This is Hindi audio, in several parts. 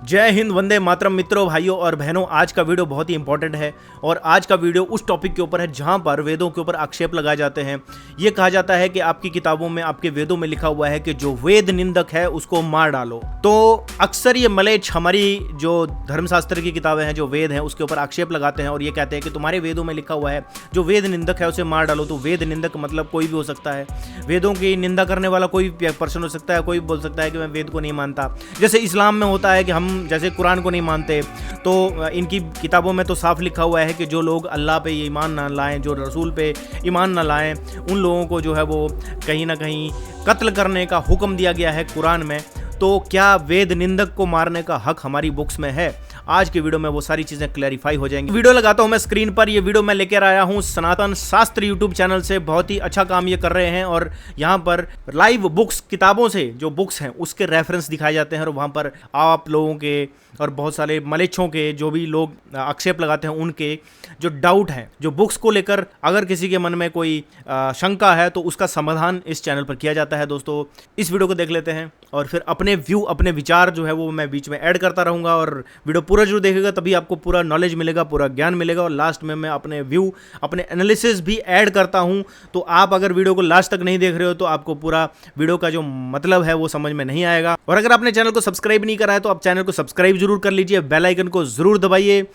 जय हिंद, वंदे मातरम। मित्रों, भाइयों और बहनों, आज का वीडियो बहुत ही इंपॉर्टेंट है और आज का वीडियो उस टॉपिक के ऊपर है जहां पर वेदों के ऊपर आक्षेप लगाए जाते हैं। ये कहा जाता है कि आपकी किताबों में, आपके वेदों में लिखा हुआ है कि जो वेद निंदक है उसको मार डालो। तो अक्सर ये मलेच्छ हमारी जो धर्मशास्त्र की किताबें हैं, जो वेद हैं, उसके ऊपर आक्षेप लगाते हैं और ये कहते हैं कि तुम्हारे वेदों में लिखा हुआ है जो वेद निंदक है उसे मार डालो। तो वेद निंदक मतलब कोई भी हो सकता है, वेदों की निंदा करने वाला कोई भी पर्सन हो सकता है। कोई बोल सकता है कि मैं वेद को नहीं मानता। जैसे इस्लाम में होता है कि हम जैसे कुरान को नहीं मानते, तो इनकी किताबों में तो साफ लिखा हुआ है कि जो लोग अल्लाह पे ईमान ना लाएं, जो रसूल पे ईमान ना लाएं, उन लोगों को जो है वो कहीं ना कहीं कत्ल करने का हुक्म दिया गया है कुरान में। तो क्या वेद निंदक को मारने का हक हमारी बुक्स में है? आज के वीडियो में वो सारी चीजें क्लैरिफाई हो जाएंगी। वीडियो लगाता हूं मैं स्क्रीन पर। ये वीडियो मैं लेकर आया हूं सनातन शास्त्र यूट्यूब चैनल से। बहुत ही अच्छा काम ये कर रहे हैं और यहाँ पर लाइव बुक्स, किताबों से जो बुक्स हैं उसके रेफरेंस दिखाए जाते हैं और वहाँ पर आप लोगों के और बहुत सारे मलेच्छों के, जो भी लोग आक्षेप लगाते हैं, उनके जो डाउट हैं, जो बुक्स को लेकर अगर किसी के मन में कोई शंका है तो उसका समाधान इस चैनल पर किया जाता है। दोस्तों, इस वीडियो को देख लेते हैं और फिर अपने व्यू, अपने विचार जो है वो मैं बीच में ऐड करता रहूँगा और वीडियो पूरा जरूर देखिएगा, तभी आपको पूरा नॉलेज मिलेगा, पूरा ज्ञान मिलेगा। और लास्ट में मैं अपने व्यू, अपने एनालिसिस भी ऐड करता हूँ। तो आप अगर वीडियो को लास्ट तक नहीं देख रहे हो तो आपको पूरा वीडियो का जो मतलब है वो समझ में नहीं आएगा। और अगर आपने चैनल को सब्सक्राइब नहीं करा है तो आप चैनल को सब्सक्राइब जरूर कर लीजिए, बेल आइकन को जरूर दबाइए।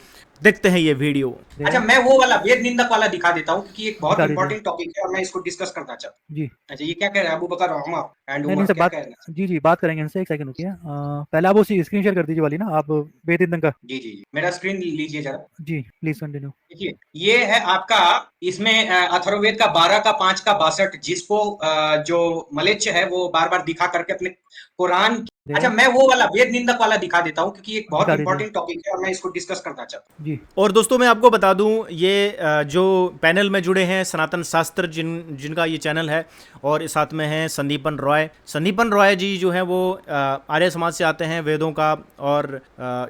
देखते हैं ये वीडियो। अच्छा, मैं वो वाला वेद निंदक वाला दिखा देता हूँ क्योंकि एक बहुत इंपॉर्टेंट टॉपिक है और मैं इसको डिस्कस करना चाहता हूँ। जी। अच्छा, ये क्या कह रहा है अबू बकर उमर एंड नहीं उमर, सर, क्या बात कह रहे हैं? जी बात करेंगे इनसे। एक सेकंड रुकिए। पहले आप वो स्क्रीन शेयर कर दीजिए वाली ना, आप वेद ईंधन का। जी जी जी, मेरा स्क्रीन लीजिए जरा। जी प्लीज कंटिन्यू। देखिए, ये है आपका, इसमें अथर्ववेद का 12 का 5 का 62, जिसको जो मलेच्छ है वो बार बार दिखा करके अपने कुरान। अच्छा, मैं वो वाला वेद निंदक वाला दिखा देता हूँ क्योंकि एक बहुत दिखा दीजिए इंपॉर्टेंट टॉपिक है और मैं इसको डिस्कस करना चाहता हूँ। जी। और दोस्तों, मैं आपको बता दूं, ये जो पैनल में जुड़े हैं सनातन शास्त्र जिनका ये चैनल है, और साथ में हैं संदीपन रॉय। संदीपन रॉय जी जो हैं वो आर्य समाज से आते हैं, वेदों का और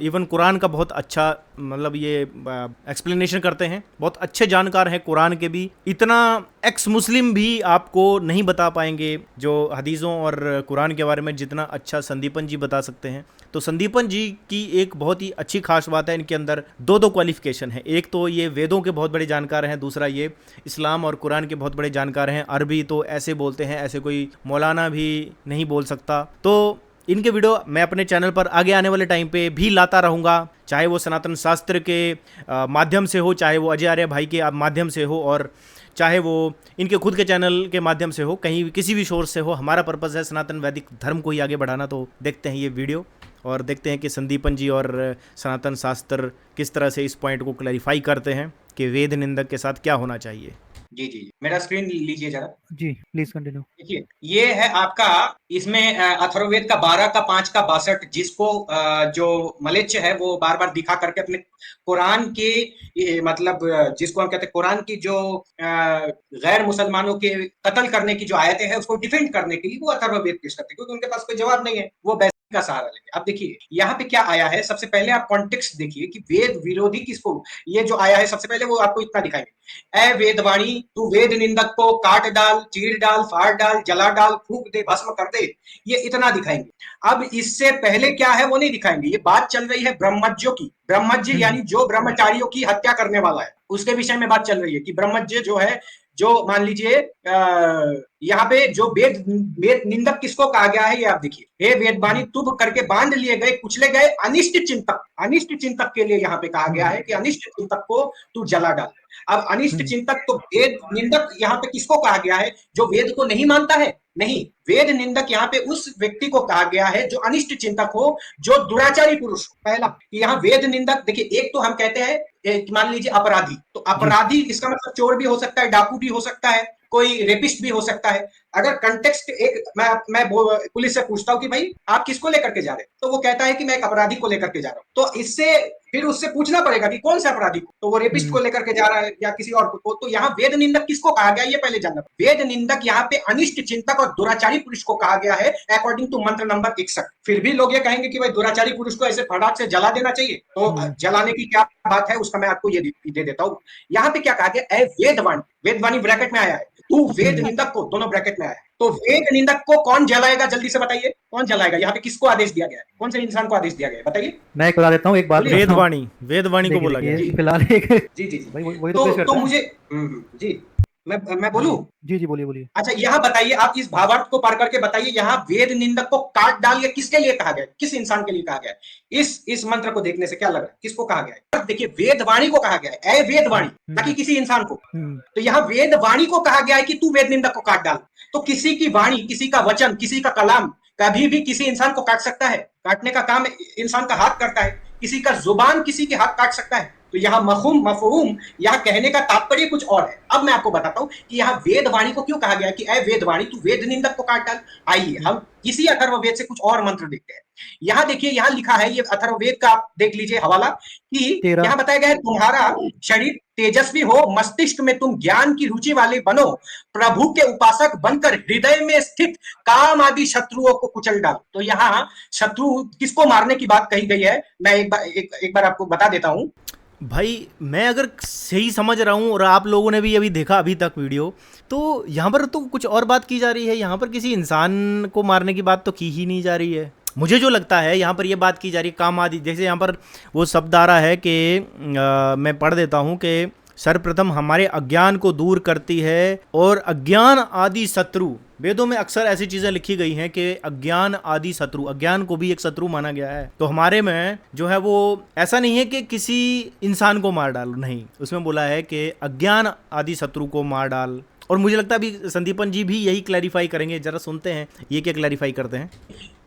इवन कुरान का बहुत अच्छा मतलब ये एक्सप्लेनेशन करते हैं। बहुत अच्छे जानकार हैं कुरान के भी। इतना एक्स मुस्लिम भी आपको नहीं बता पाएंगे जो हदीसों और कुरान के बारे में जितना अच्छा संदीपन जी बता सकते हैं। तो संदीपन जी की एक बहुत ही अच्छी खास बात है, इनके अंदर दो क्वालिफिकेशन है। एक तो ये वेदों के बहुत बड़े जानकार हैं, दूसरा ये इस्लाम और कुरान के बहुत बड़े जानकार हैं। अरबी तो ऐसे बोलते हैं ऐसे कोई मौलाना भी नहीं बोल सकता। तो इनके वीडियो मैं अपने चैनल पर आगे आने वाले टाइम पे भी लाता रहूँगा, चाहे वो सनातन शास्त्र के माध्यम से हो, चाहे वो अजय आर्य भाई के माध्यम से हो, और चाहे वो इनके खुद के चैनल के माध्यम से हो, कहीं किसी भी सोर्स से हो। हमारा पर्पज़ है सनातन वैदिक धर्म को ही आगे बढ़ाना। तो देखते हैं ये वीडियो और देखते हैं कि संदीपन जी और सनातन शास्त्र किस तरह से इस पॉइंट को क्लैरिफाई करते हैं कि वेद निंदक के साथ क्या होना चाहिए। जी जी जी, मेरा स्क्रीन लीजिए जरा। जी प्लीज कंटिन्यू। देखिए, ये है आपका, इसमें अथर्ववेद का 12 का 5 का 62, जिसको जो मलेच्छ है वो बार बार दिखा करके अपने कुरान के मतलब जिसको हम कहते हैं कुरान की जो गैर मुसलमानों के कत्ल करने की जो आयतें हैं उसको डिफेंड करने के लिए वो अथर्ववेद पेश करते हैं, क्योंकि उनके पास कोई जवाब नहीं है, वो वैसे का सहारा लेते हैं। अब देखिए यहाँ पे क्या आया है, सबसे पहले आप कॉन्टेक्स्ट देखिए कि वेद विरोधी किसको, ये जो आया है सबसे पहले वो आपको इतना दिखाएंगे। ए वेदवाणी, तू वेद निंदक को काट डाल, चीर डाल, फाड़ डाल, जला डाल, फूक दे, भस्म कर दे, ये इतना दिखाएंगे। अब इससे पहले क्या है वो नहीं दिखाएंगे। ये बात चल रही है ब्रह्मज्यों की। ब्रह्मज्य यानी जो ब्रह्मचारियों की हत्या करने वाला है, उसके विषय में बात चल रही है कि ब्रह्मज्य जो है, जो मान लीजिए यहाँ पे जो वेद वेद निंदक किसको कहा गया है ये आप देखिए। हे वेदवाणी, तुभ करके बांध लिए गए, कुचले गए अनिष्ट चिंतक। अनिष्ट चिंतक के लिए यहाँ पे कहा गया है कि अनिष्ट चिंतक को तू जला डाल। अब अनिष्ट चिंतक, तो वेद निंदक यहाँ पे किसको कहा गया है? जो वेद को नहीं मानता है? नहीं, वेद निंदक यहाँ पे उस व्यक्ति को कहा गया है जो अनिष्ट चिंतक हो, जो दुराचारी पुरुष हो। पहला, यहाँ वेद निंदक देखिए, एक तो हम कहते हैं मान लीजिए अपराधी, तो अपराधी इसका मतलब चोर भी हो सकता है, डाकू भी हो सकता है, कोई रेपिस्ट भी हो सकता है। अगर कंटेक्स्ट एक मैं पुलिस से पूछता हूं कि भाई आप किसको लेकर के जा रहे हैं, तो वो कहता है कि मैं एक अपराधी को लेकर के जा रहा हूं, तो इससे फिर उससे पूछना पड़ेगा कि कौन से अपराधी को, तो वो रेपिस्ट को लेकर के जा रहा है या किसी और को। तो यहाँ वेद निंदक किसको कहा गया ये पहले जानना। वेद निंदक यहाँ पे अनिष्ट चिंतक और दुराचारी पुरुष को कहा गया है अकॉर्डिंग टू मंत्र नंबर 61। फिर भी लोग ये कहेंगे कि भाई दुराचारी पुरुष को ऐसे फटाक से जला देना चाहिए, तो जलाने की क्या बात है उसका मैं आपको ये दे देता हूँ। यहाँ पे क्या कहा गया, वेदवाणी, वेदवाणी ब्रैकेट में आया है, तू वेद निंदक को, दोनों ब्रैकेट में आया है, तो वेद निंदक को कौन जलाएगा, जल्दी से बताइए, कौन जलाएगा? यहाँ पे किसको आदेश दिया गया है, कौन से इंसान को आदेश दिया गया है, बताइए। मैं एक बता देता हूँ, एक बात बोलिए। वेदवाणी को बोला गया है। जी फिलहाल एक जी जी जी। भाई वही तो पेश तो करता है। मुझे जी मैं बोलूं? जी बोलिए बोलिए। अच्छा, यहाँ बताइए, आप इस भावार्थ को पढ़ करके बताइए, यहाँ वेद निंदक को काट डाल, ये किसके लिए कहा गया है, किस इंसान के लिए कहा गया है? इस मंत्र को देखने से क्या लग रहा है, किसको कहा गया है? देखिए, वेदवाणी को कहा गया है, ए वेदवाणी, ना कि किसी इंसान को। तो यहाँ वेदवाणी को कहा गया है कि तू वेद निंदक को काट डाल। तो किसी की वाणी, किसी का वचन, किसी का कलाम कभी भी किसी इंसान को काट सकता है। काटने का काम इंसान का हाथ करता है, किसी का जुबान किसी के हाथ काट सकता है। तो यहाँ मफहूम, यहाँ कहने का तात्पर्य कुछ और है। अब मैं आपको बताता हूं कि यहाँ वेदवाणी को क्यों कहा गया कि ऐ वेदवाणी तू वेद निंदक को काट डाल। आइए हम इसी अथर्ववेद से कुछ और मंत्र देखते हैं। यहाँ देखिए, यहाँ लिखा है, ये अथर्ववेद का आप देख लीजिए हवाला, कि यहाँ बताया गया है, तुम्हारा शरीर तेजस्वी हो, मस्तिष्क में तुम ज्ञान की रुचि वाले बनो, प्रभु के उपासक बनकर हृदय में स्थित काम आदि शत्रुओं को कुचल डाल। तो यहाँ शत्रु किसको मारने की बात कही गई है, मैं एक बार आपको बता देता हूं। भाई मैं अगर सही समझ रहा हूँ और आप लोगों ने भी अभी देखा अभी तक वीडियो, तो यहाँ पर तो कुछ और बात की जा रही है। यहाँ पर किसी इंसान को मारने की बात तो की ही नहीं जा रही है। मुझे जो लगता है यहाँ पर ये बात की जा रही है काम आदि, जैसे यहाँ पर वो शब्द आ रहा है कि मैं पढ़ देता हूँ कि सर्वप्रथम हमारे अज्ञान को दूर करती है और अज्ञान आदि शत्रु। वेदों में अक्सर ऐसी चीजें लिखी गई हैं कि अज्ञान आदि शत्रु, अज्ञान को भी एक शत्रु माना गया है। तो हमारे में जो है वो ऐसा नहीं है कि किसी इंसान को मार डाल, नहीं, उसमें बोला है कि अज्ञान आदि शत्रु को मार डाल। और मुझे लगता है अभी संदीपन जी भी यही क्लैरिफाई करेंगे, जरा सुनते हैं ये क्या क्लैरिफाई करते हैं।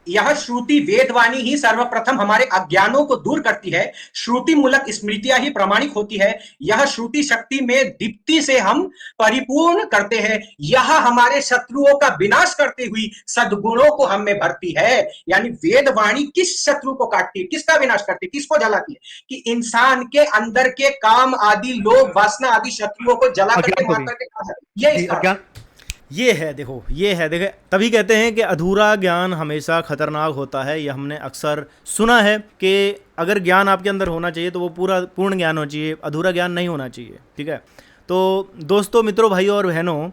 यह श्रुति वेदवाणी ही सर्वप्रथम हमारे अज्ञानों को दूर करती है। श्रुति मूलक स्मृतियां ही प्रामाणिक होती है। यह श्रुति शक्ति में दीप्ति से हम परिपूर्ण करते हैं। यह हमारे शत्रुओं का विनाश करते हुई सद्गुणों को हम में भरती है। यानी वेदवाणी किस शत्रु को काटती है, किसका विनाश करती है, किसको जलाती है? कि इंसान के अंदर के काम आदि, लोभ वासना आदि शत्रुओं को जला करके, मार करके, ये इसका ये है। देखो ये है, देखे तभी कहते हैं कि अधूरा ज्ञान हमेशा खतरनाक होता है। ये हमने अक्सर सुना है कि अगर ज्ञान आपके अंदर होना चाहिए तो वो पूर्ण ज्ञान होना चाहिए, अधूरा ज्ञान नहीं होना चाहिए। ठीक है, तो दोस्तों, मित्रों, भाइयों और बहनों,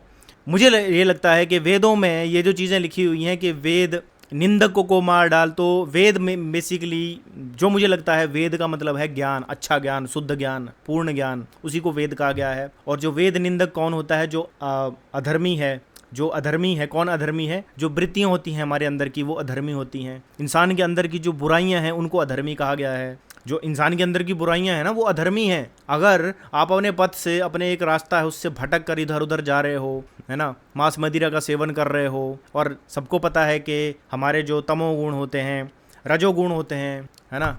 मुझे ये लगता है कि वेदों में ये जो चीज़ें लिखी हुई हैं कि वेद निंदकों को मार डाल, तो वेद में बेसिकली जो मुझे लगता है, वेद का मतलब है ज्ञान, अच्छा ज्ञान, शुद्ध ज्ञान, पूर्ण ज्ञान, उसी को वेद कहा गया है। और जो वेद निंदक कौन होता है? जो अधर्मी है। जो अधर्मी है, कौन अधर्मी है? जो वृत्तियाँ होती हैं हमारे अंदर की, वो अधर्मी होती हैं। इंसान के अंदर की जो बुराइयां हैं उनको अधर्मी कहा गया है। जो इंसान के अंदर की बुराइयां हैं ना, वो अधर्मी हैं। अगर आप अपने पथ से, अपने एक रास्ता है उससे भटक कर इधर उधर जा रहे हो, है ना, मांस मदिरा का सेवन कर रहे हो, और सबको पता है कि हमारे जो तमोगुण होते हैं, रजोगुण होते हैं, है ना,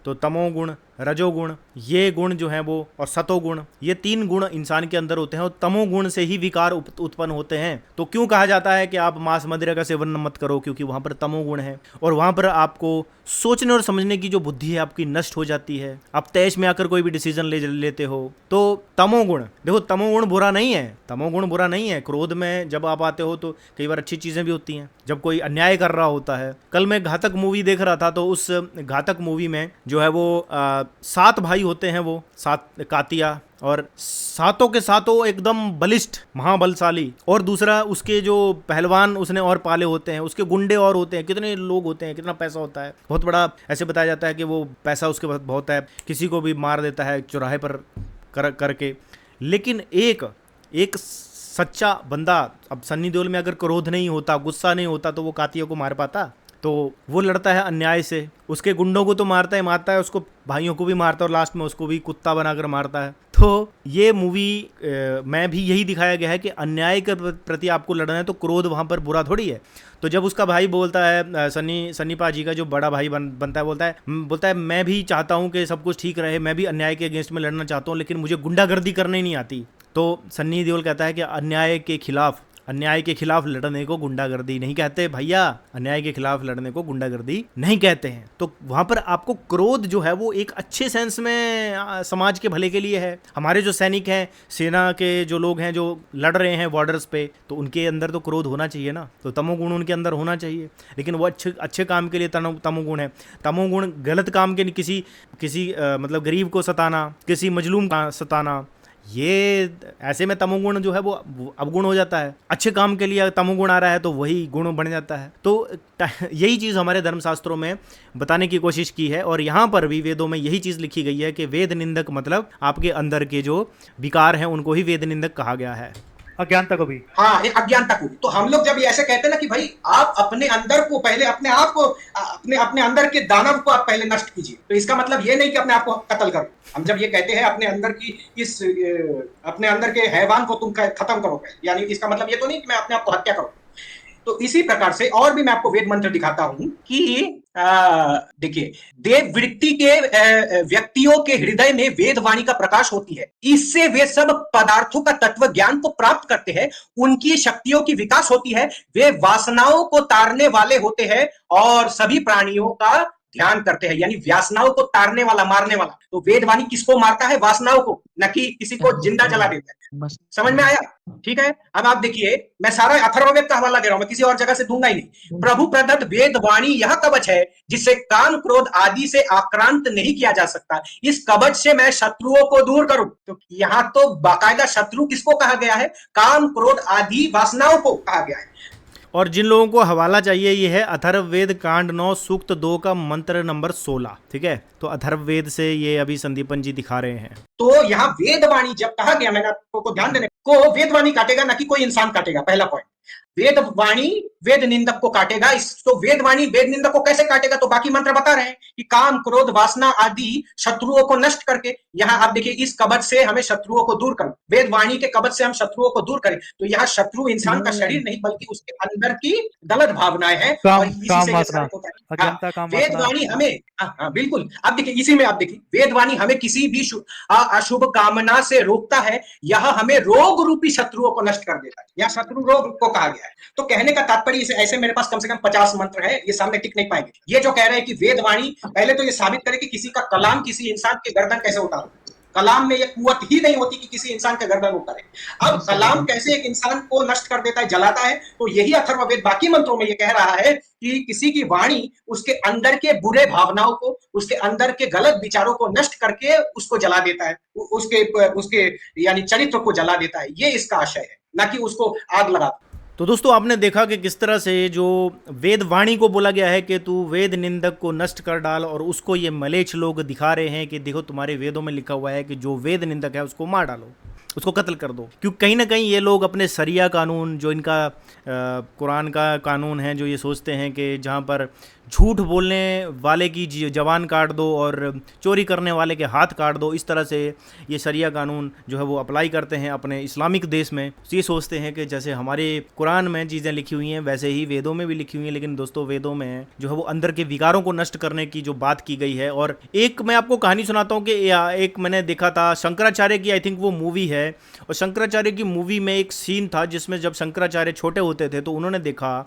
तो तमोगुण, रजोगुण, ये गुण जो हैं वो, और सतोगुण, ये 3 गुण इंसान के अंदर होते हैं, और तमोगुण से ही विकार उत्पन्न होते हैं। तो क्यों कहा जाता है कि आप मांस मदिरा का सेवन मत करो? क्योंकि वहां पर तमोगुण है, और वहां पर आपको सोचने और समझने की जो बुद्धि है आपकी नष्ट हो जाती है। आप तेज में आकर कोई भी डिसीजन लेते हो। तो तमोगुण, देखो, तमोगुण बुरा नहीं है, तमोगुण बुरा नहीं है। क्रोध में जब आप आते हो तो कई बार अच्छी चीजें भी होती हैं, जब कोई अन्याय कर रहा होता है। कल मैं घातक मूवी देख रहा था, तो उस घातक मूवी में जो है वो 7 भाई होते हैं, वो 7 कातिया, और सातों के सातों एकदम बलिष्ठ, महाबलशाली, और दूसरा उसके जो पहलवान उसने और पाले होते हैं, उसके गुंडे और होते हैं। कितने लोग होते हैं, कितना पैसा होता है, बहुत बड़ा। ऐसे बताया जाता है कि वो पैसा उसके पास बहुत है, किसी को भी मार देता है चौराहे पर करके। लेकिन एक सच्चा बंदा, अब सन्नी देओल में अगर क्रोध नहीं होता, गुस्सा नहीं होता, तो वो कातियों को मार पाता? तो वो लड़ता है अन्याय से, उसके गुंडों को तो मारता है, उसको भाइयों को भी मारता है, और लास्ट में उसको भी कुत्ता बनाकर मारता है। तो ये मूवी में भी यही दिखाया गया है कि अन्याय के प्रति आपको लड़ना है तो क्रोध वहाँ पर बुरा थोड़ी है। तो जब उसका भाई बोलता है, सन्नी पाजी का जो बड़ा भाई बनता है, बोलता है मैं भी चाहता हूँ कि सब कुछ ठीक रहे, मैं भी अन्याय के अगेंस्ट में लड़ना चाहता हूँ, लेकिन मुझे गुंडागर्दी करने नहीं आती। तो सन्नी देओल कहता है कि अन्याय के खिलाफ लड़ने को गुंडागर्दी नहीं कहते भैया, अन्याय के खिलाफ लड़ने को गुंडागर्दी नहीं कहते हैं। तो वहां पर आपको क्रोध जो है वो एक अच्छे सेंस में समाज के भले के लिए है। हमारे जो सैनिक हैं, सेना के जो लोग हैं जो लड़ रहे हैं बॉर्डर्स पे, तो उनके अंदर तो क्रोध होना चाहिए ना, तो तमोगुण उनके अंदर होना चाहिए। लेकिन वो अच्छे काम के लिए तमोगुण है। तमोगुण गलत काम के, किसी मतलब गरीब को सताना, किसी मजलूम का सताना, ये ऐसे में तमोगुण जो है वो अवगुण हो जाता है। अच्छे काम के लिए तमोगुण आ रहा है तो वही गुण बन जाता है। तो यही चीज़ हमारे धर्मशास्त्रों में बताने की कोशिश की है और यहाँ पर भी वेदों में यही चीज़ लिखी गई है कि वेद निंदक मतलब आपके अंदर के जो विकार हैं उनको ही वेद निंदक कहा गया है। अज्ञानता को भी, हाँ, ये अज्ञानता को। तो हम लोग जब ये ऐसे कहते हैं ना कि भाई आप अपने अंदर को पहले, अपने आप को, अपने अपने अंदर के दानव को आप पहले नष्ट कीजिए, तो इसका मतलब ये नहीं कि अपने आप को कत्ल करो। हम जब ये कहते हैं अपने अंदर की अपने अंदर के हैवान को तुम खत्म करो, यानी इसका मतलब ये तो नहीं कि मैं अपने आप को हत्या करूं। तो इसी प्रकार से और भी मैं आपको वेद मंत्र दिखाता हूं कि देखिए, देव वृत्ति के व्यक्तियों के हृदय में वेद वाणी का प्रकाश होती है। इससे वे सब पदार्थों का तत्व ज्ञान को प्राप्त करते हैं, उनकी शक्तियों की विकास होती है, वे वासनाओं को तारने वाले होते हैं और सभी प्राणियों का ध्यान करते हैं। यानी वासनाओं को तारने वाला, मारने वाला। तो वेदवाणी किसको मारता है? वासनाओं को, न कि किसी को जिंदा जला देता है। समझ में आया? ठीक है। अब आप देखिए, मैं सारा अथर्ववेद का हवाला दे रहा हूं, मैं किसी और जगह से दूंगा ही नहीं। प्रभु प्रदत्त वेदवाणी यह कवच है जिससे काम क्रोध आदि से आक्रांत नहीं किया जा सकता। इस कवच से मैं शत्रुओं को दूर करूं। तो यहां तो बाकायदा शत्रु किसको कहा गया है? काम क्रोध आदि वासनाओं को कहा गया है। और जिन लोगों को हवाला चाहिए, ये है अथर्ववेद कांड 9 सूक्त 2 का मंत्र नंबर 16। ठीक है, तो अथर्ववेद से ये अभी संदीपन जी दिखा रहे हैं। तो यहाँ वेदवाणी जब कहा गया, मैंने आपको ध्यान देने को, वेदवाणी काटेगा ना कि कोई इंसान काटेगा। पहला पॉइंट, वेदवाणी वेद निंदक को काटेगा। तो वेदवाणी वेद निंदक को कैसे काटेगा? तो बाकी मंत्र बता रहे हैं कि काम क्रोध वासना आदि शत्रुओं को नष्ट करके, यहाँ आप देखिए, इस कवच से हमें शत्रुओं को दूर करें। वेदवाणी के कवच से हम शत्रुओं को दूर करें। तो यहाँ शत्रु इंसान का शरीर नहीं, बल्कि उसके अंदर की गलत भावनाएं हैं। और इसी से ये साबित होता है। वेदवाणी हमें, हाँ बिल्कुल, अब देखिए, इसी में आप देखिए, वेदवाणी हमें किसी भी अशुभ कामना से रोकता है। यह हमें रोग रूपी शत्रुओं को नष्ट कर देता है। यह शत्रु रोग को कहा गया है। तो कहने का तात्पर्य, ऐसे मेरे पास कम से कम 50 मंत्र है, ये सामने टिक नहीं पाएंगे। ये जो कह रहे हैं कि वेदवाणी, पहले तो ये साबित करे कि किसी का कलाम किसी इंसान के गर्दन कैसे उतारो। कलाम में ये कुव्वत ही नहीं होती कि किसी इंसान के गर्दन उतारे। अब कलाम कैसे एक इंसान को नष्ट कर देता है, जलाता है। तो यही अथर्ववेद बाकी मंत्रों में ये कह रहा है कि किसी की वाणी उसके अंदर के बुरे भावनाओं को, उसके अंदर के गलत विचारों को नष्ट करके उसको जला देता है, उसके यानी चरित्र को जला देता है। ये इसका आशय है, ना कि उसको आग लगाता। तो दोस्तों, आपने देखा कि किस तरह से जो वेद वाणी को बोला गया है कि तू वेद निंदक को नष्ट कर डाल, और उसको ये मलेच्छ लोग दिखा रहे हैं कि देखो तुम्हारे वेदों में लिखा हुआ है कि जो वेद निंदक है उसको मार डालो, उसको कत्ल कर दो। क्योंकि कहीं ना कहीं ये लोग अपने शरिया कानून, जो इनका कुरान का कानून है, जो ये सोचते हैं कि जहाँ पर झूठ बोलने वाले की जबान काट दो और चोरी करने वाले के हाथ काट दो, इस तरह से ये शरिया कानून जो है वो अप्लाई करते हैं अपने इस्लामिक देश में। ये सोचते हैं कि जैसे हमारे कुरान में चीज़ें लिखी हुई हैं वैसे ही वेदों में भी लिखी हुई हैं। लेकिन दोस्तों, वेदों में जो है वो अंदर के विकारों को नष्ट करने की जो बात की गई है। और एक मैं आपको कहानी सुनाता हूँ कि एक मैंने देखा था, शंकराचार्य की आई थिंक वो मूवी है, और शंकराचार्य की मूवी में एक सीन था जिसमें जब शंकराचार्य छोटे होते थे तो उन्होंने देखा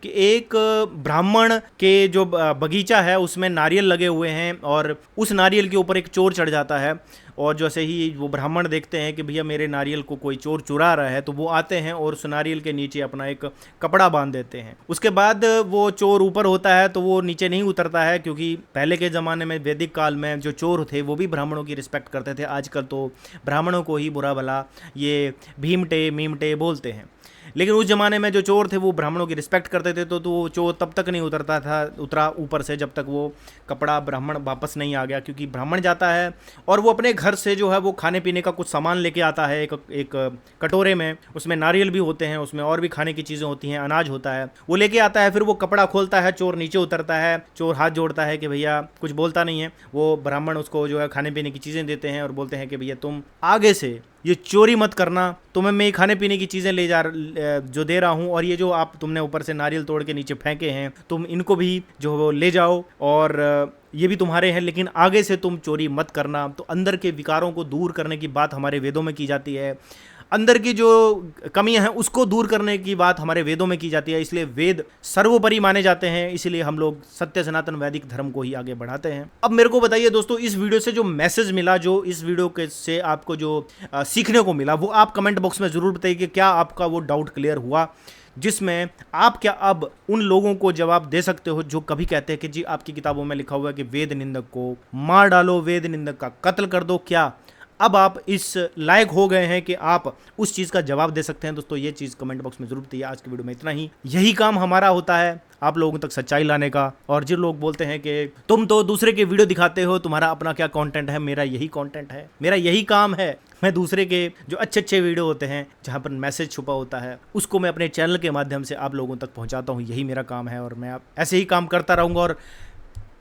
कि एक ब्राह्मण के जो बगीचा है उसमें नारियल लगे हुए हैं, और उस नारियल के ऊपर एक चोर चढ़ जाता है। और जैसे ही वो ब्राह्मण देखते हैं कि भैया मेरे नारियल को कोई चोर चुरा रहा है, तो वो आते हैं और उस नारियल के नीचे अपना एक कपड़ा बांध देते हैं। उसके बाद वो चोर ऊपर होता है तो वो नीचे नहीं उतरता है, क्योंकि पहले के ज़माने में, वैदिक काल में, जो चोर थे वो भी ब्राह्मणों की रिस्पेक्ट करते थे। आजकल तो ब्राह्मणों को ही बुरा भला ये भीमटे मीमटे बोलते हैं, लेकिन उस ज़माने में जो चोर थे वो ब्राह्मणों की रिस्पेक्ट करते थे। तो वो चोर तब तक नहीं उतरा ऊपर से जब तक वो कपड़ा ब्राह्मण वापस नहीं आ गया। क्योंकि ब्राह्मण जाता है और वो अपने घर से जो है वो खाने पीने का कुछ सामान लेके आता है, एक कटोरे में, उसमें नारियल भी होते हैं, उसमें और भी खाने की चीज़ें होती हैं, अनाज होता है, वो लेके आता है। फिर वो कपड़ा खोलता है, चोर नीचे उतरता है, चोर हाथ जोड़ता है कि भैया, कुछ बोलता नहीं है। वो ब्राह्मण उसको जो है खाने पीने की चीज़ें देते हैं और बोलते हैं कि भैया तुम आगे से ये चोरी मत करना, तुम्हें मैं खाने पीने की चीज़ें जो दे रहा हूँ, और ये जो आप तुमने ऊपर से नारियल तोड़ के नीचे फेंके हैं, तुम इनको भी जो वो ले जाओ, और ये भी तुम्हारे हैं, लेकिन आगे से तुम चोरी मत करना। तो अंदर के विकारों को दूर करने की बात हमारे वेदों में की जाती है, अंदर की जो कमियां हैं उसको दूर करने की बात हमारे वेदों में की जाती है। इसलिए वेद सर्वोपरि माने जाते हैं, इसलिए हम लोग सत्य सनातन वैदिक धर्म को ही आगे बढ़ाते हैं। अब मेरे को बताइए दोस्तों, इस वीडियो से जो मैसेज मिला, जो इस वीडियो के से आपको जो सीखने को मिला, वो आप कमेंट बॉक्स में ज़रूर बताइए कि क्या आपका वो डाउट क्लियर हुआ, जिसमें आप क्या अब उन लोगों को जवाब दे सकते हो जो कभी कहते हैं कि जी आपकी किताबों में लिखा हुआ है कि वेद निंदक को मार डालो, वेद निंदक का कत्ल कर दो। क्या अब आप इस लायक हो गए हैं कि आप उस चीज़ का जवाब दे सकते हैं। दोस्तों ये चीज़ कमेंट बॉक्स में जरूर बताइए। आज की वीडियो में इतना ही। यही काम हमारा होता है, आप लोगों तक सच्चाई लाने का। और जो लोग बोलते हैं कि तुम तो दूसरे के वीडियो दिखाते हो, तुम्हारा अपना क्या कंटेंट है, मेरा यही कंटेंट है, मेरा यही काम है। मैं दूसरे के जो अच्छे अच्छे वीडियो होते हैं जहाँ पर मैसेज छुपा होता है उसको मैं अपने चैनल के माध्यम से आप लोगों तक पहुँचाता हूँ। यही मेरा काम है और मैं ऐसे ही काम करता रहूँगा। और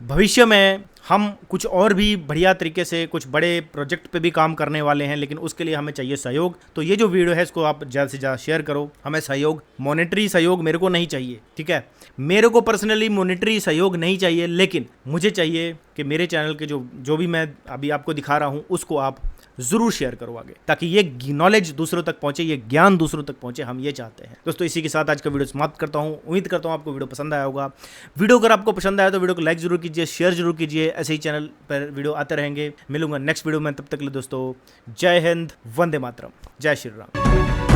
भविष्य में हम कुछ और भी बढ़िया तरीके से कुछ बड़े प्रोजेक्ट पे भी काम करने वाले हैं, लेकिन उसके लिए हमें चाहिए सहयोग। तो ये जो वीडियो है इसको आप ज़्यादा से ज़्यादा शेयर करो। हमें सहयोग, मॉनेटरी सहयोग मेरे को नहीं चाहिए, ठीक है। मेरे को पर्सनली मॉनेटरी सहयोग नहीं चाहिए, लेकिन मुझे चाहिए कि मेरे चैनल के जो भी मैं अभी आपको दिखा रहा हूँ उसको आप ज़रूर शेयर करो आगे, ताकि ये नॉलेज दूसरों तक पहुँचे, ये ज्ञान दूसरों तक पहुँचे। हम ये चाहते हैं। दोस्तों इसी के साथ आज का वीडियो समाप्त करता हूँ। उम्मीद करता हूँ आपको वीडियो पसंद आया होगा। वीडियो अगर आपको पसंद आया तो वीडियो को लाइक जरूर कीजिए, शेयर जरूर कीजिए। ऐसे ही चैनल पर वीडियो आते रहेंगे। मिलूंगा नेक्स्ट वीडियो में, तब तक के लिए दोस्तों जय हिंद, वंदे मातरम, जय श्री राम।